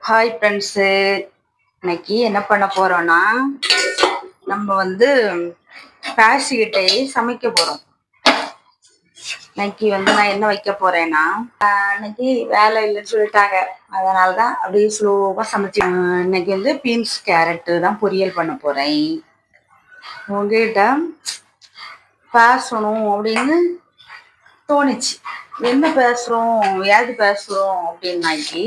Hi friends, இன்னைக்கு என்ன பண்ண போறோம்னா நம்ம பேசிக்கிட்டே சமைக்க போறோம். இன்னைக்கு நான் என்ன வைக்க போறேன்னா, இன்னைக்கு வேலை இல்லைன்னு சொல்லிட்டாங்க. அதனால தான் அப்படியே ஸ்லோவாக சமைச்சு இன்னைக்கு பீன்ஸ் கேரட்டு தான் பொரியல் பண்ண போறேன். உங்ககிட்ட பேசணும் அப்படின்னு தோணுச்சு. என்ன பேசுறோம், ஏது பேசுறோம் அப்படின்னாக்கி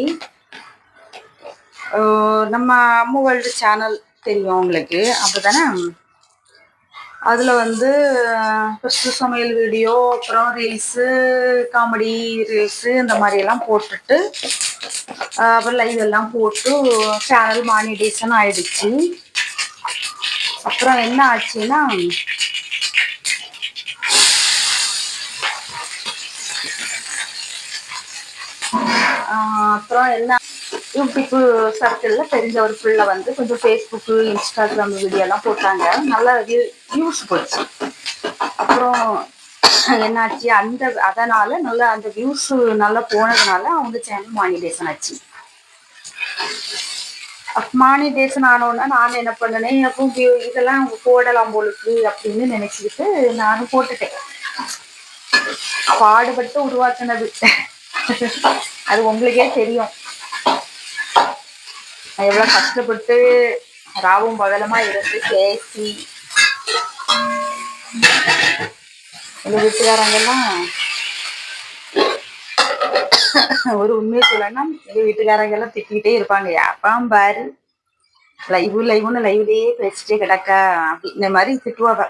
நம்ம அம்மு வேர்ல்டு சேனல் தெரியும் உங்களுக்கு, அப்படித்தானே? அதில் ஃபஸ்ட்டு சமையல் வீடியோ, அப்புறம் ரீல்ஸு, காமெடி ரீல்ஸு இந்த மாதிரியெல்லாம் போட்டுட்டு அப்புறம் லைவ் எல்லாம் போட்டு சேனல் மானிடேஷன் ஆயிடுச்சு. அப்புறம் என்ன ஆச்சுன்னா, அப்புறம் என்ன யூடியூப்பு சர்க்கிளில் தெரிஞ்ச ஒரு பிள்ளை கொஞ்சம் ஃபேஸ்புக்கு, இன்ஸ்டாகிராம் வீடியோலாம் போட்டாங்க. நல்லா வியூஸ் போச்சு. அப்புறம் என்னாச்சு, அதனால நல்லா அந்த வியூஸ் நல்லா போனதுனால அவங்க சேனல் மானிடேஷன் ஆச்சு. மானிடேஷன் ஆனோன்னா நான் என்ன பண்ணனேன், எனக்கும் இதெல்லாம் அவங்க போடலாம் போலுக்கு அப்படின்னு நினைச்சிக்கிட்டு நானும் போட்டுட்டேன். பாடுபட்டு உருவாக்குனது அது உங்களுக்கே தெரியும். எவ்வளோ கஷ்டப்பட்டு ராவும் பகலமா இருந்து பேசி எங்க வீட்டுக்காரங்கெல்லாம் ஒரு உண்மையை சொல்லணும், எங்க வீட்டுக்காரங்கெல்லாம் திட்டிகிட்டே இருப்பாங்க. யாப்பாம் பாரு லைவ்னு லைவ்லயே பேசிட்டே கிடக்கா அப்படி இந்த மாதிரி திட்டுவாங்க.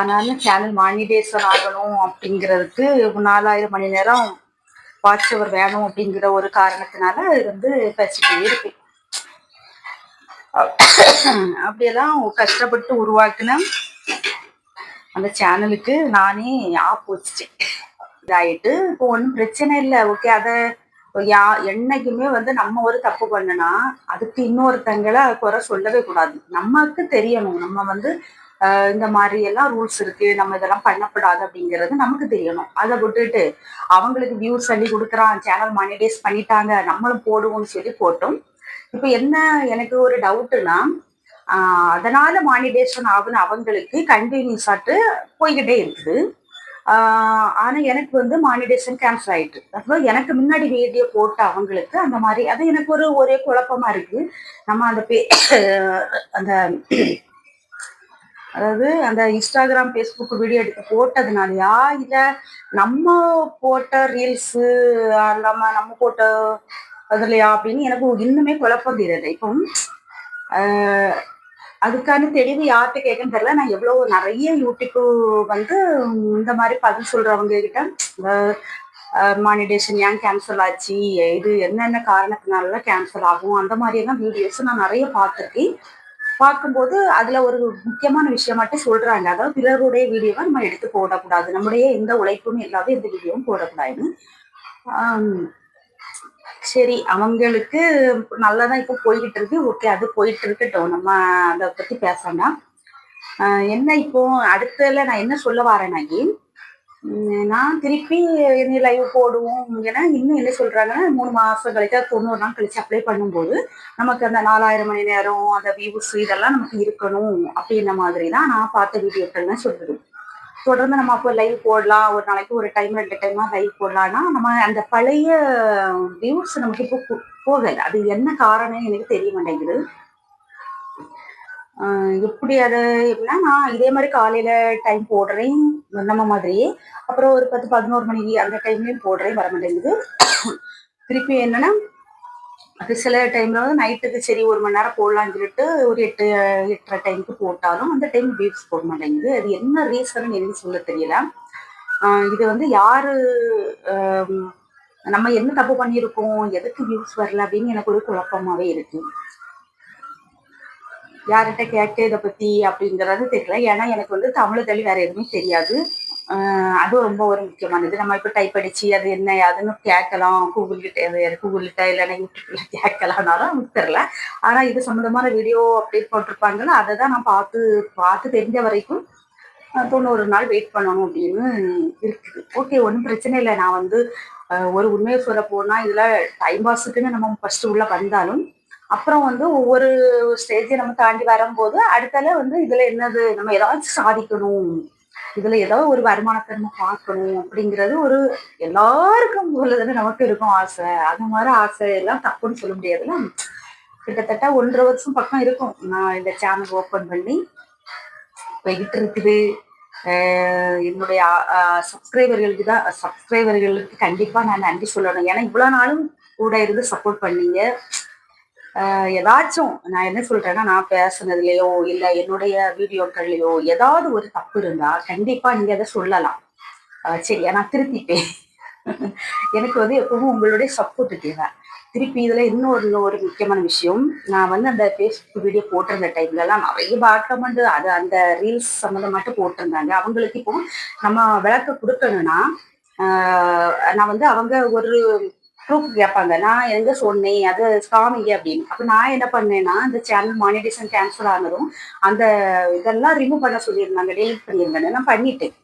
ஆனாலும் சேனல் மானிடேஷன் ஆகணும் அப்படிங்கிறதுக்கு 4000 மணி நேரம் வாட்ச் அவர் வேணும் அப்படிங்கிற ஒரு காரணத்தினால பேசிட்டே இருப்பேன். அப்படியெல்லாம் கஷ்டப்பட்டு உருவாக்குன அந்த சேனலுக்கு நானே ஆப் வச்சுட்டேன். இதாயிட்டு இப்போ ஒன்றும் பிரச்சனை இல்லை. ஓகே, அதை என்னைக்குமே நம்ம ஒரு தப்பு பண்ணுனா அதுக்கு இன்னொருத்தங்களை குறை சொல்லவே கூடாது. நமக்கு தெரியணும், நம்ம இந்த மாதிரி எல்லாம் ரூல்ஸ் இருக்கு, நம்ம இதெல்லாம் பண்ணக்கூடாது அப்படிங்கிறது நமக்கு தெரியணும். அதை விட்டுட்டு அவங்களுக்கு வியூஸ் சொல்லி கொடுக்குறான், சேனல் மானிடைஸ் பண்ணிட்டாங்க, நம்மளும் போடுவோம்னு சொல்லி போட்டோம். இப்போ என்ன எனக்கு ஒரு டவுட்டுன்னா, அதனால மானிடேஷன் ஆகுன்னு அவங்களுக்கு கண்டினியூஸாட்டு போய்கிட்டே இருக்குது. ஆனா எனக்கு மானிடேஷன் கேன்சல் ஆயிட்டு. அப்புறம் எனக்கு முன்னாடி வீடியோ போட்ட அவங்களுக்கு அந்த மாதிரி அது எனக்கு ஒரே குழப்பமா இருக்கு. நம்ம அந்த அதாவது அந்த இன்ஸ்டாகிராம், ஃபேஸ்புக் வீடியோ எடுத்து போட்டதுனாலயா, இல்லை நம்ம போட்ட ரீல்ஸு நம்ம போட்ட அதுலையா அப்படின்னு எனக்கு இன்னுமே குழப்பம் தெரியல. இப்போ அதுக்கான தெளிவு யார்கிட்ட கேட்கன்னு தெரியல. நான் எவ்வளோ நிறைய யூடியூப்பு இந்த மாதிரி பதில் சொல்றவங்க கிட்ட மானிடேஷன் ஏன் கேன்சல் ஆச்சு, இது என்னென்ன காரணத்தினால கேன்சல் ஆகும், அந்த மாதிரியெல்லாம் வீடியோஸ் நான் நிறைய பார்த்துருக்கேன். பார்க்கும்போது அதுல ஒரு முக்கியமான விஷயம் மட்டும் சொல்றாங்க. அதாவது பிறருடைய வீடியோவை நம்ம எடுத்து போடக்கூடாது, நம்முடைய எந்த உழைப்பும் இல்லாத எந்த வீடியோவும் போடக்கூடாதுன்னு. சரி, அவங்களுக்கு நல்லாதான் இப்போ போய்கிட்டு இருக்கு. ஓகே, அது போயிட்டு இருக்கட்டும், நம்ம அதை பத்தி பேசலாம். என்ன இப்போ அடுத்தல நான் என்ன சொல்ல வரேன்னாக்கி, நான் திருப்பி என்ன லைவ் போடுவோம். ஏன்னா இன்னும் என்ன சொல்றாங்கன்னா, 3 மாசம் கழிச்சா 90 நாள் கழிச்சு அப்ளை பண்ணும்போது நமக்கு அந்த 4000 மணி நேரம் அந்த வியூஸ் இதெல்லாம் நமக்கு இருக்கணும் அப்படின்ற மாதிரி தான் நான் பார்த்த வீடியோக்கள்லாம் சொல்லுது. தொடர்ந்து நம்ம அப்போ லைவ் போடலாம், ஒரு நாளைக்கு ஒரு டைம் 2 டைமா லைவ் போடலாம்னா நம்ம அந்த பழைய வியூஸ் நமக்கு இப்போ போகலை. அது என்ன காரணம் எனக்கு தெரிய மாட்டேங்குது. எப்படி அது எப்படின்னா, நான் இதே மாதிரி காலையில டைம் போடுறேன் நம்ம மாதிரியே, அப்புறம் ஒரு 10-11 மணிக்கு அந்த டைம்லயும் போடுறேன், வர மாட்டேங்குது. திருப்பி என்னன்னா, அது சில டைம்ல நைட்டுக்கு சரி 1 மணி நேரம் போடலாம்னு சொல்லிட்டு ஒரு 8-8:30 டைமுக்கு போட்டாலும் அந்த டைம் வியூஸ் போட மாட்டேங்குது. அது என்ன ரீசன் எனக்கு சொல்ல தெரியல. இது யாரு நம்ம என்ன தப்பு பண்ணியிருக்கோம், எதுக்கு வியூஸ் வரல அப்படின்னு எனக்கு ஒரு குழப்பமாவே இருக்கு. யார்கிட்ட கேட்டு இதை பத்தி அப்படிங்கிறது தெரியல. ஏன்னா எனக்கு தமிழ் தள்ளி வேற எதுவுமே தெரியாது. அதுவும் ரொம்ப ஒரு முக்கியமானது. நம்ம இப்போ டைப் அடிச்சு அது என்ன அதுன்னு கேட்கலாம், கூகுள்கிட்ட இல்லைன்னா யூடியூப்ல கேட்கலாம்னாலும் நமக்கு தெரியல. ஆனா இது சம்மந்தமான வீடியோ அப்டேட் போட்டிருப்பாங்கல்ல, அதை தான் நான் பார்த்து தெரிஞ்ச வரைக்கும் 90 நாள் வெயிட் பண்ணணும் அப்படின்னு இருக்குது. ஓகே, ஒன்றும் பிரச்சனை இல்லை. நான் ஒரு உண்மையை சொல்ல போனா இதுல டைம் பாஸுக்குன்னு நம்ம ஃபர்ஸ்ட் உள்ள வந்தாலும் அப்புறம் வந்து ஒவ்வொரு ஸ்டேஜை நம்ம தாண்டி வரும்போது அடுத்தால வந்து இதுல என்னது நம்ம ஏதாச்சும் சாதிக்கணும், இதுல ஏதாவது ஒரு வருமானத்தை நம்ம பார்க்கணும் அப்படிங்கிறது ஒரு எல்லாருக்கும் உள்ளதுன்னு நமக்கு இருக்கும் ஆசை. அந்த மாதிரி ஆசை எல்லாம் தப்புன்னு சொல்ல முடியாதுல்ல. கிட்டத்தட்ட 1.5 வருஷம் பக்கம் இருக்கும் நான் இந்த சேனல் ஓபன் பண்ணி போய்கிட்டு இருக்குது. என்னுடைய சப்ஸ்கிரைபர்களுக்கு கண்டிப்பா நான் நன்றி சொல்லணும். ஏன்னா இவ்வளவு நாளும் கூட இருந்து சப்போர்ட் பண்ணீங்க. ஏதாச்சும் நான் என்ன சொல்றேன்னா, நான் பேசுனதுலயோ இல்ல என்னுடைய வீடியோக்கள்லயோ ஏதாவது ஒரு தப்பு இருந்தா கண்டிப்பா நீங்க அதை சொல்லலாம். சரியா, நான் திருத்திப்பேன். எனக்கு வந்து எப்பவும் உங்களுடைய சப்போர்ட் தேவை. திருப்பி இதுல இன்னொரு முக்கியமான விஷயம், நான் வந்து அந்த பேஸ்புக் வீடியோ போட்டிருந்த டைம்ல எல்லாம் நிறைய பேட் கமெண்ட், அது அந்த ரீல்ஸ் சம்மந்தமாட்டு போட்டிருந்தாங்க. அவங்களுக்கு இப்போ நம்ம விளக்க கொடுக்கணும்னா நான் வந்து அவங்க ஒரு ப்ரூஃப் கேட்பாங்க. நான் எங்க சொன்னேன் அது காமிங்க அப்படின்னு. அப்ப நான் என்ன பண்ணேன்னா, இந்த சேனல் மானிட்டேஷன் கேன்சல் ஆனதும் அந்த இதெல்லாம் ரிமூவ் பண்ண சொல்லியிருந்தாங்க, டெலிட் பண்ணியிருந்தாங்க. நான் பண்ணிட்டேன்.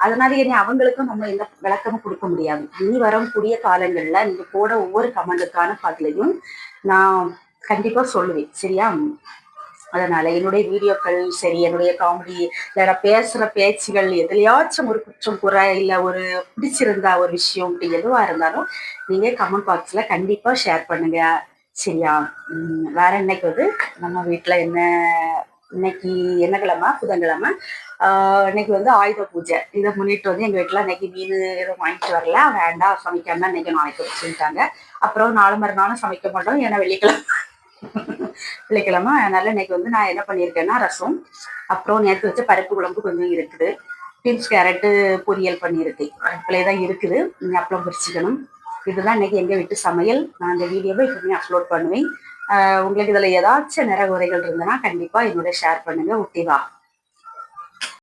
அதனால இனி அவங்களுக்கும் நம்ம எந்த விளக்கமும் கொடுக்க முடியாது. இனி வரக்கூடிய காலங்கள்ல நீங்க போட ஒவ்வொரு கமெண்ட்டுக்கான பதிலையும் நான் கண்டிப்பா சொல்லுவேன். சரியா? அதனால என்னுடைய வீடியோக்கள் சரி, என்னுடைய காமெடி இல்ல பேசுற பேச்சுகள் எதுலயாச்சும் ஒரு குற்றம் குறை இல்ல ஒரு பிடிச்சிருந்தா ஒரு விஷயம் இப்படி எதுவா இருந்தாலும் நீங்க கமெண்ட் பாக்ஸ்ல கண்டிப்பா ஷேர் பண்ணுங்க. சரியா? வேற இன்னைக்கு வந்து நம்ம வீட்டுல என்ன, இன்னைக்கு என்ன கிழமை? புதன்கிழமை. இன்னைக்கு வந்து ஆயுத பூஜை. இதை முன்னிட்டு வந்து எங்க வீட்டுல இன்னைக்கு மீன் எதுவும் வாங்கிட்டு வரல, வேண்டாம் சமைக்காம இன்னைக்கு நாளைக்கு சொல்லிட்டாங்க. அப்புறம் நாலு மறுநாளும் சமைக்க மாட்டோம், ஏன்னா வெள்ளிக்கிழமை. அதனால இன்னைக்கு வந்து நான் என்ன பண்ணியிருக்கேன்னா ரசம், அப்புறம் நேற்று வச்ச பருப்பு குழம்பு கொஞ்சம் இருக்குது, பீன்ஸ் கேரட்டு பொரியல் பண்ணியிருக்கேன். அடுப்பிலே தான் இருக்குது, அப்பளம் பொரிச்சிக்கணும். இதுதான் இன்னைக்கு எங்க வீட்டு சமையல். நான் இந்த வீடியோவை எப்பவுமே அப்லோட் பண்ணுவேன். உங்களுக்கு இதுல ஏதாச்சும் நிற உரைகள் இருந்ததுன்னா கண்டிப்பா என்னோட ஷேர் பண்ணுங்க. ஓகேவா?